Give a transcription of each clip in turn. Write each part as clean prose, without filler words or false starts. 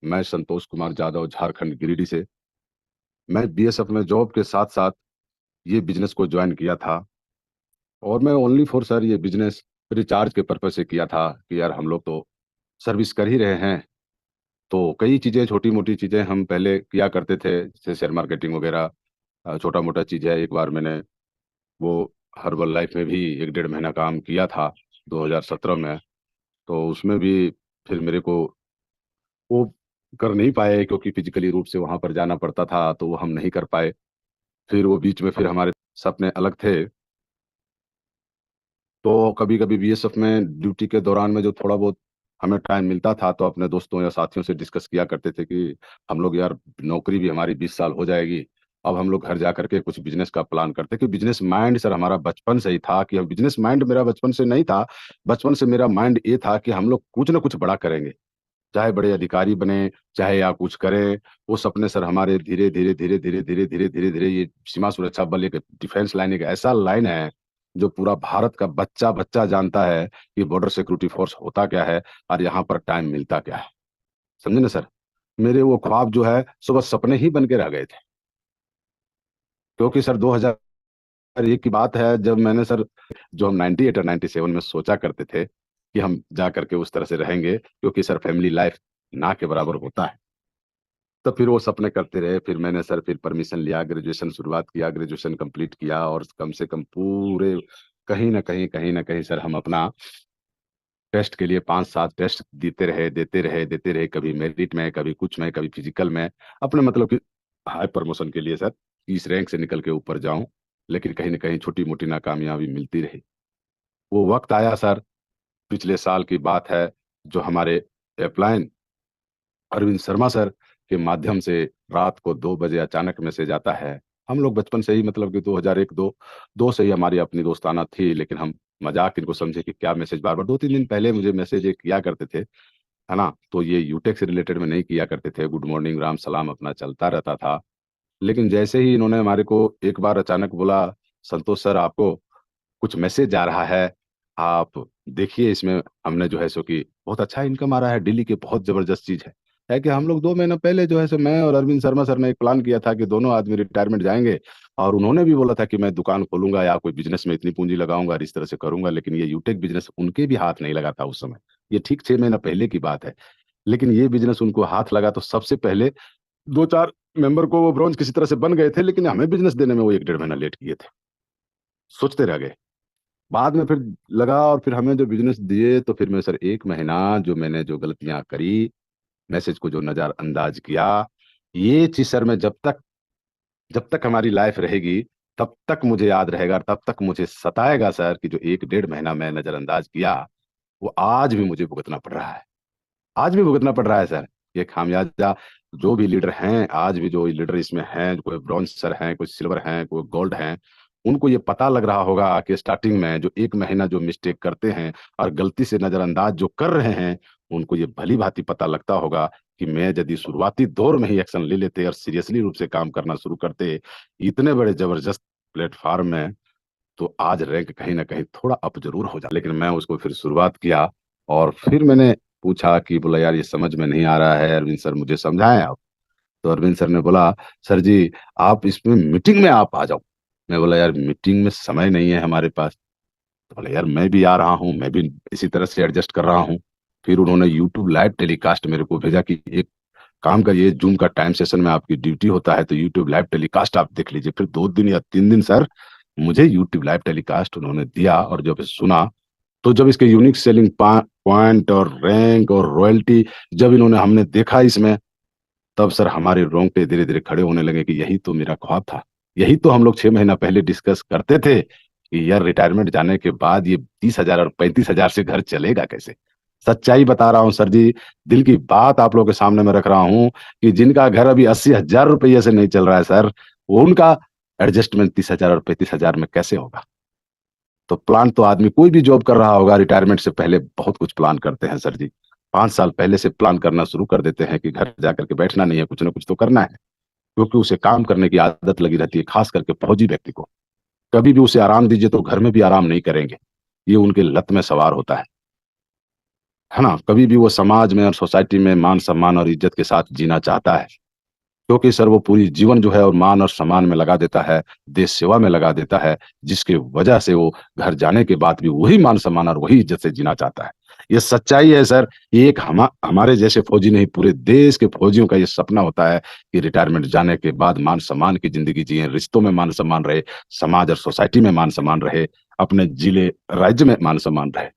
मैं संतोष कुमार जाधव, झारखंड गिरिडीह से। मैं बीएसएफ में जॉब के साथ साथ ये बिजनेस को ज्वाइन किया था। और मैं ओनली फॉर सर ये बिजनेस रिचार्ज के पर्पज से किया था कि यार हम लोग तो सर्विस कर ही रहे हैं, तो कई चीज़ें, छोटी मोटी चीज़ें हम पहले किया करते थे, जैसे शेयर मार्केटिंग वगैरह। छोटा मोटा चीज़ है। एक बार मैंने वो हर्बल लाइफ में भी 1 डेढ़ महीना काम किया था 2017 में। तो उसमें भी फिर मेरे को वो कर नहीं पाए, क्योंकि फिजिकली रूप से वहां पर जाना पड़ता था, तो वो हम नहीं कर पाए। फिर वो बीच में फिर हमारे सपने अलग थे। तो कभी कभी बीएसएफ में ड्यूटी के दौरान में जो थोड़ा बहुत हमें टाइम मिलता था, तो अपने दोस्तों या साथियों से डिस्कस किया करते थे कि हम लोग यार, नौकरी भी हमारी 20 साल हो जाएगी, अब हम लोग घर जा करके कुछ बिजनेस का प्लान करते। कि बिजनेस माइंड सर हमारा बचपन से ही था, कि हम बिजनेस माइंड मेरा बचपन से नहीं था। बचपन से मेरा माइंड ये था कि हम लोग कुछ ना कुछ बड़ा करेंगे, चाहे बड़े अधिकारी बने, चाहे या कुछ करें। वो सपने सर हमारे धीरे धीरे धीरे धीरे धीरे धीरे धीरे धीरे ये सीमा सुरक्षा बल एक डिफेंस लाइन, एक ऐसा लाइन है जो पूरा भारत का बच्चा बच्चा जानता है कि बॉर्डर सिक्योरिटी फोर्स होता क्या है और यहाँ पर टाइम मिलता क्या है। समझे ना सर? मेरे वो ख्वाब जो है सुबह सपने ही बन के रह गए थे। क्योंकि सर 2001 की बात है, जब मैंने सर, जो हम 98 और 97 में सोचा करते थे कि हम जा करके उस तरह से रहेंगे, क्योंकि सर फैमिली लाइफ ना के बराबर होता है। तो फिर वो सपने करते रहे। फिर मैंने सर फिर परमिशन लिया, ग्रेजुएशन शुरुआत किया, ग्रेजुएशन कंप्लीट किया, और कम से कम पूरे कहीं ना कहीं सर हम अपना टेस्ट के लिए 5 7 टेस्ट देते रहे, कभी मेरिट में, कभी कुछ में, कभी फिजिकल में, अपने मतलब कि हाई प्रमोशन के लिए सर इस रैंक से निकल के ऊपर जाऊं। लेकिन कहीं ना कहीं छोटी मोटी नाकामयाबी मिलती रही। वो वक्त आया सर, पिछले साल की बात है, जो हमारे अपलाइन अरविंद शर्मा सर के माध्यम से रात को 2 बजे अचानक मैसेज आता है। हम लोग बचपन से ही मतलब कि 2001 दो से ही हमारी अपनी दोस्ताना थी, लेकिन हम मजाक इनको समझे कि क्या मैसेज, बार बार 2 3 दिन पहले मुझे मैसेज एक किया करते थे, है ना। तो ये यूटेक से रिलेटेड में नहीं किया करते थे, गुड मॉर्निंग राम सलाम अपना चलता रहता था। लेकिन जैसे ही इन्होंने हमारे को एक बार अचानक बोला, संतोष सर आपको कुछ मैसेज आ रहा है, आप देखिए इसमें। हमने जो है सो कि बहुत अच्छा इनकम आ रहा है डेली के, बहुत जबरदस्त चीज है कि हम लोग 2 महीना पहले जो है सो मैं और अरविंद शर्मा सर ने एक प्लान किया था कि दोनों आदमी रिटायरमेंट जाएंगे। और उन्होंने भी बोला था कि मैं दुकान खोलूंगा या कोई बिजनेस में इतनी पूंजी लगाऊंगा और इस तरह से करूंगा, लेकिन ये यूटेक बिजनेस उनके भी हाथ नहीं लगा था उस समय। ये ठीक 6 महीना पहले की बात है। लेकिन ये बिजनेस उनको हाथ लगा तो सबसे पहले 2 4 मेंबर को वो ब्रॉन्ज किसी तरह से बन गए थे, लेकिन हमें बिजनेस देने में वो 1 डेढ़ महीना लेट किए थे। सोचते रह गए। बाद में फिर लगा, और फिर हमें जो बिजनेस दिए, तो फिर मैं सर 1 महीना जो मैंने जो गलतियां करी, मैसेज को जो नजरअंदाज किया, ये चीज सर मैं जब तक हमारी लाइफ रहेगी तब तक मुझे याद रहेगा, तब तक मुझे सताएगा सर कि जो 1 डेढ़ महीना मैं नजरअंदाज किया, वो आज भी मुझे भुगतना पड़ रहा है। आज भी भुगतना पड़ रहा है सर। ये खामियाजा जो भी लीडर हैं, आज भी जो लीडर इसमें हैं, कोई ब्रॉन्ज सर हैं, कोई सिल्वर हैं, कोई गोल्ड हैं, उनको ये पता लग रहा होगा कि स्टार्टिंग में जो 1 महीना जो मिस्टेक करते हैं और गलती से नजरअंदाज जो कर रहे हैं, उनको ये भली भांति पता लगता होगा कि मैं यदि शुरुआती दौर में ही एक्शन ले लेते और सीरियसली रूप से काम करना शुरू करते इतने बड़े जबरदस्त प्लेटफॉर्म में, तो आज रैंक कहीं ना कहीं थोड़ा अप जरूर हो जाता। लेकिन मैं उसको फिर शुरुआत किया, और फिर मैंने पूछा कि बोला यार ये समझ में नहीं आ रहा है अरविंद सर, मुझे समझाएं आप। तो अरविंद सर ने बोला, सर जी आप इसमें मीटिंग में आप आ जाओ। मैं बोला यार मीटिंग में समय नहीं है हमारे पास। तो बोला यार मैं भी आ रहा हूँ, मैं भी इसी तरह से एडजस्ट कर रहा हूँ। फिर उन्होंने यूट्यूब लाइव टेलीकास्ट मेरे को भेजा कि एक काम करिए, जूम का टाइम सेशन में आपकी ड्यूटी होता है, तो यूट्यूब लाइव टेलीकास्ट आप देख लीजिए। फिर 2 दिन या 3 दिन सर मुझे यूट्यूब लाइव टेलीकास्ट उन्होंने दिया, और जब सुना, तो जब इसके यूनिक सेलिंग पॉइंट और रैंक और रॉयल्टी जब इन्होंने हमने देखा इसमें, तब सर हमारे रोंगटे धीरे धीरे खड़े होने लगे कि यही तो मेरा ख्वाब था। यही तो हम लोग 6 महीना पहले डिस्कस करते थे कि यार रिटायरमेंट जाने के बाद ये 30 हजार और 35 हजार से घर चलेगा कैसे। सच्चाई बता रहा हूँ सर जी, दिल की बात आप लोगों के सामने में रख रहा हूँ कि जिनका घर अभी 80 हजार रुपये से नहीं चल रहा है सर, वो उनका एडजस्टमेंट 30 हजार और 35 हजार में कैसे होगा। तो प्लान तो आदमी कोई भी जॉब कर रहा होगा, रिटायरमेंट से पहले बहुत कुछ प्लान करते हैं सर जी। 5 साल पहले से प्लान करना शुरू कर देते हैं कि घर जाकर के बैठना नहीं है, कुछ ना कुछ तो करना है। क्योंकि उसे काम करने की आदत लगी रहती है, खास करके फौजी व्यक्ति को। कभी भी उसे आराम दीजिए तो घर में भी आराम नहीं करेंगे, ये उनके लत में सवार होता है। है ना, कभी भी वो समाज में और सोसाइटी में मान सम्मान और इज्जत के साथ जीना चाहता है। क्योंकि सर वो पूरी जीवन जो है और मान और सम्मान में लगा देता है, देश सेवा में लगा देता है, जिसकी वजह से वो घर जाने के बाद भी वही मान सम्मान और वही इज्जत से जीना चाहता है। ये सच्चाई है सर। ये एक हमारे जैसे फौजी नहीं, पूरे देश के फौजियों का ये सपना होता है कि रिटायरमेंट जाने के बाद मान सम्मान की जिंदगी जिए, रिश्तों में मान सम्मान रहे, समाज और सोसाइटी में मान सम्मान रहे, अपने जिले राज्य में मान सम्मान रहे।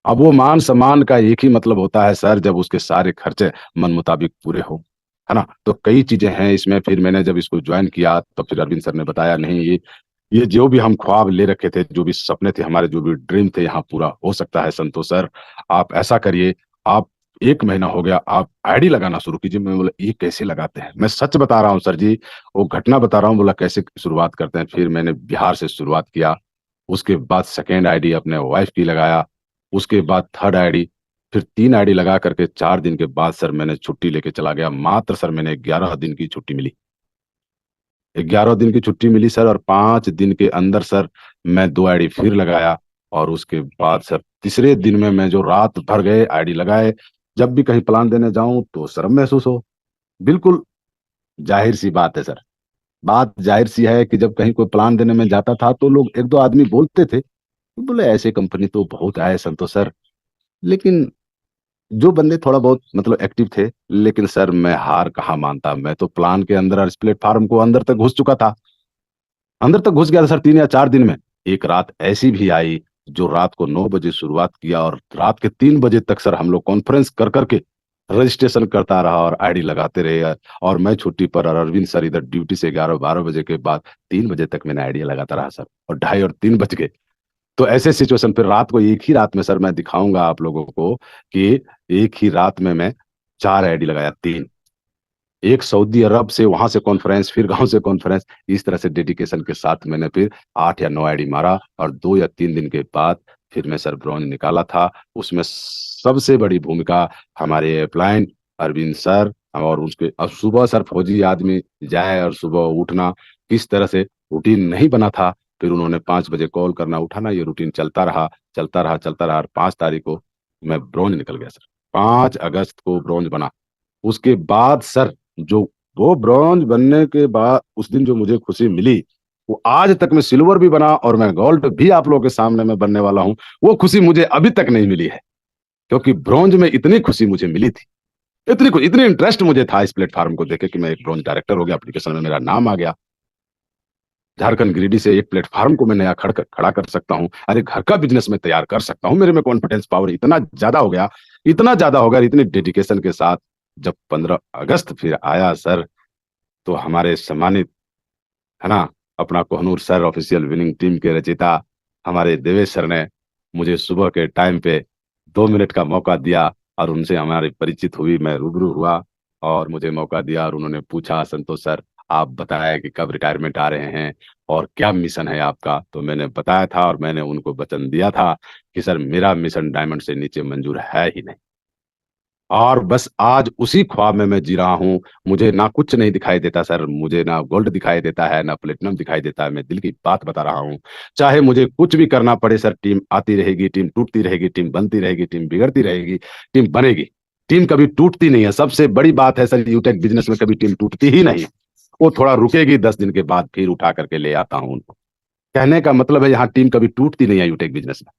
अब वो मान सम्मान का एक ही मतलब होता है सर, जब उसके सारे खर्चे मन मुताबिक पूरे हो, है ना। तो कई चीजें हैं इसमें। फिर मैंने जब इसको ज्वाइन किया तो फिर अरविंद सर ने बताया, नहीं ये जो भी हम ख्वाब ले रखे थे, जो भी सपने थे हमारे, जो भी ड्रीम थे, यहाँ पूरा हो सकता है संतोष सर। आप ऐसा करिए, आप 1 महीना हो गया, आप आईडी लगाना शुरू कीजिए। मैं बोला ये कैसे लगाते हैं? मैं सच बता रहा हूँ सर जी, वो घटना बता रहा हूँ। बोला कैसे शुरुआत करते हैं? फिर मैंने बिहार से शुरुआत किया। उसके बाद सेकेंड आईडी अपने वाइफ की लगाया। उसके बाद थर्ड आईडी, फिर 3 आईडी लगा करके 4 दिन के बाद सर मैंने छुट्टी लेके चला गया। मात्र सर मैंने 11 दिन की छुट्टी मिली, 11 दिन की छुट्टी मिली सर। और 5 दिन के अंदर सर मैं 2 आईडी फिर लगाया। और उसके बाद सर तीसरे दिन में मैं जो रात भर गए आईडी लगाए, जब भी कहीं प्लान देने जाऊं तो शर्म महसूस हो। बिल्कुल जाहिर सी बात है सर। बात जाहिर सी है कि जब कहीं कोई प्लान देने में जाता था तो लोग 1-2 आदमी बोलते थे, बोले ऐसे कंपनी तो बहुत आए संतोष सर। लेकिन जो बंदे थोड़ा बहुत मतलब एक्टिव थे, लेकिन सर मैं हार कहाँ मानता। मैं तो प्लान के अंदर और इस प्लेटफार्म को अंदर तक घुस चुका था, अंदर तक घुस गया था सर। 3 या 4 दिन में एक रात ऐसी भी आई जो रात को 9 बजे शुरुआत किया और रात के 3 बजे तक सर हम लोग कॉन्फ्रेंस कर करके रजिस्ट्रेशन करता रहा और आईडी लगाते रहे। और मैं छुट्टी पर और अरविंद सर इधर ड्यूटी से 11-12 बजे के बाद 3 बजे तक मैंने आईडी लगाता रहा सर। और 2:30 और 3 बज गए। तो ऐसे सिचुएशन फिर रात को, एक ही रात में सर मैं दिखाऊंगा आप लोगों को कि एक ही रात में मैं 4 आईडी लगाया। तीन, एक सऊदी अरब से, वहां से कॉन्फ्रेंस, फिर गांव से कॉन्फ्रेंस, इस तरह से डेडिकेशन के साथ मैंने फिर 8 या 9 आईडी मारा। और 2 या 3 दिन के बाद फिर मैं सर ब्रॉन्ज निकाला था। उसमें सबसे बड़ी भूमिका हमारे अपलाइन अरविंद सर। और उसके अब सुबह सर फौजी आदमी जाए और सुबह उठना किस तरह से, रूटीन नहीं बना था। फिर उन्होंने 5 बजे कॉल करना, उठाना, ये रूटीन चलता रहा चलता रहा चलता रहा। और 5 तारीख को मैं ब्रॉन्ज निकल गया सर। 5 अगस्त को ब्रॉन्ज बना। उसके बाद सर जो वो ब्रॉन्ज बनने के बाद उस दिन जो मुझे खुशी मिली, वो आज तक, मैं सिल्वर भी बना और मैं गोल्ड भी आप लोगों के सामने में बनने वाला हूं, वो खुशी मुझे अभी तक नहीं मिली है। क्योंकि ब्रॉन्ज में इतनी खुशी मुझे मिली थी, इतनी इंटरेस्ट मुझे था इस प्लेटफॉर्म को देखे कि मैं एक ब्रॉन्ज डायरेक्टर हो गया, एप्लीकेशन में मेरा नाम आ गया। झारखंड गिरिडीह से एक प्लेटफॉर्म को मैं नया खड़ा कर सकता हूँ। अरे घर का बिजनेस में तैयार कर सकता हूँ। मेरे में कॉन्फिडेंस पावर इतना ज्यादा हो गया, इतना ज्यादा हो गया, इतनी डेडिकेशन के साथ। जब 15 अगस्त फिर आया सर, तो हमारे सम्मानित, है ना, अपना Kohinoor sir, official winning team के रचयिता हमारे देवेश सर ने मुझे सुबह के टाइम पे 2 मिनट का मौका दिया। और उनसे हमारी परिचित हुई, मैं रूबरू हुआ और मुझे मौका दिया। और उन्होंने पूछा, संतोष सर आप बताया कि कब रिटायरमेंट आ रहे हैं और क्या मिशन है आपका। तो मैंने बताया था और मैंने उनको वचन दिया था कि सर मेरा मिशन डायमंड से नीचे मंजूर है ही नहीं। और बस आज उसी ख्वाब में मैं जी रहा हूँ। मुझे ना कुछ नहीं दिखाई देता सर, मुझे ना गोल्ड दिखाई देता है, ना प्लेटिनम दिखाई देता है। मैं दिल की बात बता रहा हूँ। चाहे मुझे कुछ भी करना पड़े सर, टीम आती रहेगी, टीम टूटती रहेगी, टीम बनती रहेगी, टीम बिगड़ती रहेगी, टीम बनेगी। टीम कभी टूटती नहीं है। सबसे बड़ी बात है सर, यूटेक बिजनेस में कभी टीम टूटती ही नहीं। वो थोड़ा रुकेगी, 10 दिन के बाद फिर उठा करके ले आता हूँ उनको। कहने का मतलब है यहाँ टीम कभी टूटती नहीं है यूटेक बिजनेस में।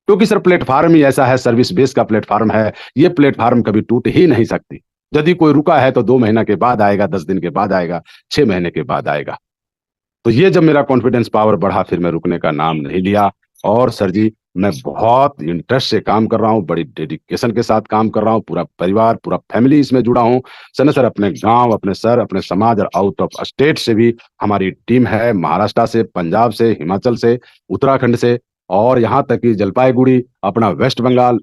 क्योंकि सर प्लेटफार्म ही ऐसा है, सर्विस बेस का प्लेटफार्म है। ये प्लेटफार्म कभी टूट ही नहीं सकती। यदि कोई रुका है तो 2 महीना के बाद आएगा, 10 दिन के बाद आएगा, 6 महीने के बाद आएगा। तो ये जब मेरा कॉन्फिडेंस पावर बढ़ा, फिर मैं रुकने का नाम नहीं लिया। और सर जी मैं बहुत इंटरेस्ट से काम कर रहा हूँ, बड़ी डेडिकेशन के साथ काम कर रहा हूँ। पूरा परिवार, पूरा फैमिली इसमें जुड़ा हूँ सर। न सर अपने गांव, अपने सर, अपने समाज और आउट ऑफ स्टेट से भी हमारी टीम है। महाराष्ट्र से, पंजाब से, हिमाचल से, उत्तराखंड से, और यहाँ तक कि जलपाईगुड़ी, अपना वेस्ट बंगाल,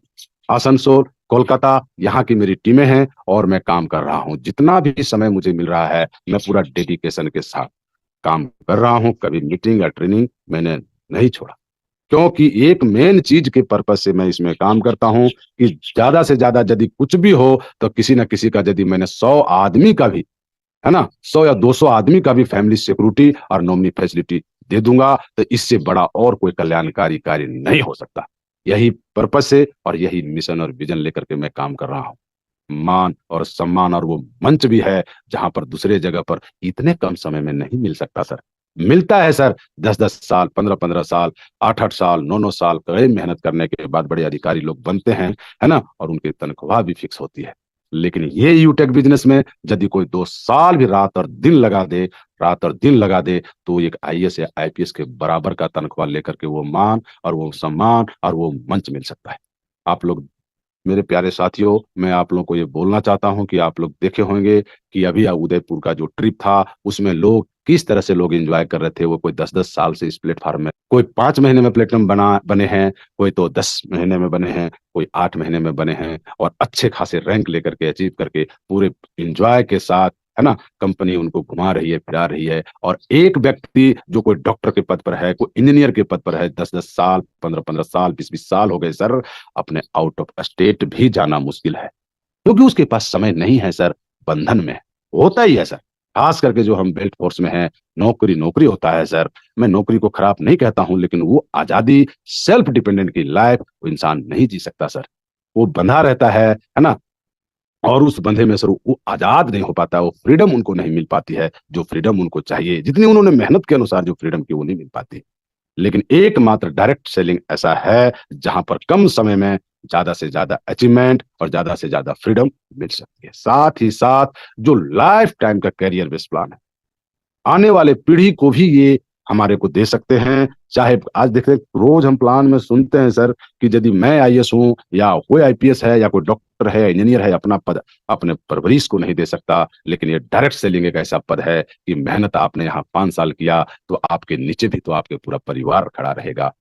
आसनसोल, कोलकाता, यहाँ की मेरी टीमें हैं। और मैं काम कर रहा हूँ, जितना भी समय मुझे मिल रहा है मैं पूरा डेडिकेशन के साथ काम कर रहा हूँ। कभी मीटिंग या ट्रेनिंग मैंने नहीं छोड़ा। क्योंकि एक मेन चीज के पर्पज से मैं इसमें काम करता हूं कि ज्यादा से ज्यादा यदि कुछ भी हो तो किसी ना किसी का, यदि मैंने 100 आदमी का भी, है ना, 100 या 200 आदमी का भी फैमिली सिक्योरिटी और नॉमिनी फैसिलिटी दे दूंगा, तो इससे बड़ा और कोई कल्याणकारी कार्य नहीं हो सकता। यही पर्पस से और यही मिशन और विजन लेकर के मैं काम कर रहा हूँ। मान और सम्मान और वो मंच भी है जहां पर दूसरे जगह पर इतने कम समय में नहीं मिल सकता सर। मिलता है सर, 10-10 साल, 15-15 साल, 8-8 साल, 9-9 साल कड़े मेहनत करने के बाद बड़े अधिकारी लोग बनते हैं, है ना, और उनकी तनख्वाह भी फिक्स होती है। लेकिन ये यूटेक बिजनेस में यदि कोई 2 साल भी रात और दिन लगा दे तो एक आईएएस या आईपीएस के बराबर का तनख्वाह लेकर के वो मान और वो सम्मान और वो मंच मिल सकता है। आप लोग, मेरे प्यारे साथियों, मैं आप लोगों को ये बोलना चाहता हूं कि आप लोग देखे होंगे कि अभी उदयपुर का जो ट्रिप था उसमें लोग किस तरह से लोग एंजॉय कर रहे थे। वो कोई 10-10 साल से इस प्लेटफॉर्म में, कोई 5 महीने में प्लेटिनम बने हैं, कोई तो 10 महीने में बने हैं, कोई 8 महीने में बने हैं, और अच्छे खासे रैंक लेकर के अचीव करके पूरे इंजॉय के साथ, है ना, कंपनी उनको घुमा रही है, फिरा रही है। और एक व्यक्ति जो कोई डॉक्टर के पद पर है, कोई इंजीनियर के पद पर है, 10-10 साल, 15-15 साल, 20-20 साल हो गए सर, अपने आउट ऑफ स्टेट भी जाना मुश्किल है क्योंकि उसके पास समय नहीं है सर। बंधन में होता ही है सर, खास करके जो हम बेल्ट फोर्स में हैं। नौकरी नौकरी होता है सर। मैं नौकरी को खराब नहीं कहता हूं, लेकिन वो आजादी, सेल्फ डिपेंडेंट की लाइफ वो इंसान नहीं जी सकता सर। वो बंधा रहता है ना, और उस बंधे में सर वो आजाद नहीं हो पाता, वो फ्रीडम उनको नहीं मिल पाती है जो फ्रीडम उनको चाहिए, जितनी उन्होंने मेहनत के अनुसार जो फ्रीडम की वो नहीं मिल पाती। लेकिन एकमात्र डायरेक्ट सेलिंग ऐसा है जहां पर कम समय में ज्यादा से ज्यादा अचीवमेंट और ज्यादा से ज्यादा फ्रीडम मिल सकती है, साथ ही साथ जो लाइफ टाइम का करियर बेस्ड प्लान है, आने वाले पीढ़ी को भी ये हमारे को दे सकते हैं। चाहे आज देखते रोज हम प्लान में सुनते हैं सर कि यदि मैं आईएएस हूं या कोई आईपीएस है या कोई डॉक्टर है, इंजीनियर है, अपना पद अपने परवरिश को नहीं दे सकता। लेकिन ये डायरेक्ट सेलिंग एक ऐसा पद है कि मेहनत आपने यहाँ 5 साल किया तो आपके नीचे भी तो आपके पूरा परिवार खड़ा रहेगा।